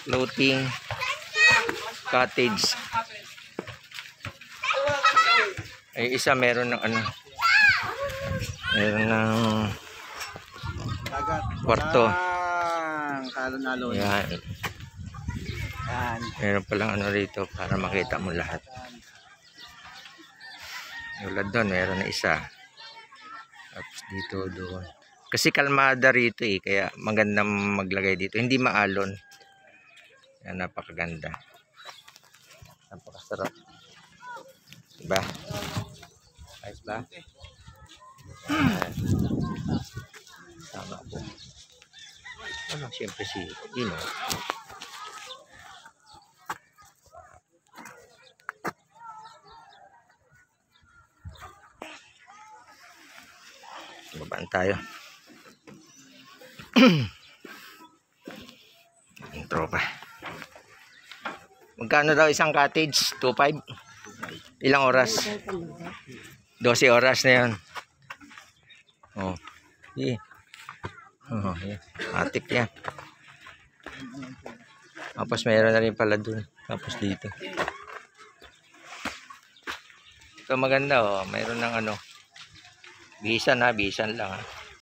floating cottage. Ay isa meron ng ano, meron ng kwarto. Yan. Meron palang ano rito para makita mo lahat. Tulad doon, meron na isa. Tapos dito, doon. Kasi kalmada rito eh, kaya magandang maglagay dito. Hindi maalon. Yan, napakaganda. Napakasarap. Diba? Ayos ba? Tama po. Ano, siyempre si Ino. Babaan tayo. Ang tropa. Magkano daw isang cottage? 2.5? Ilang oras? 12 oras na yun. Oh. Yeah. Oh, yeah. Atik yan. Tapos mayroon na rin pala dun. Tapos dito. Ito maganda oh. Mayroon ng ano. Bisan ha. Bisan lang ha.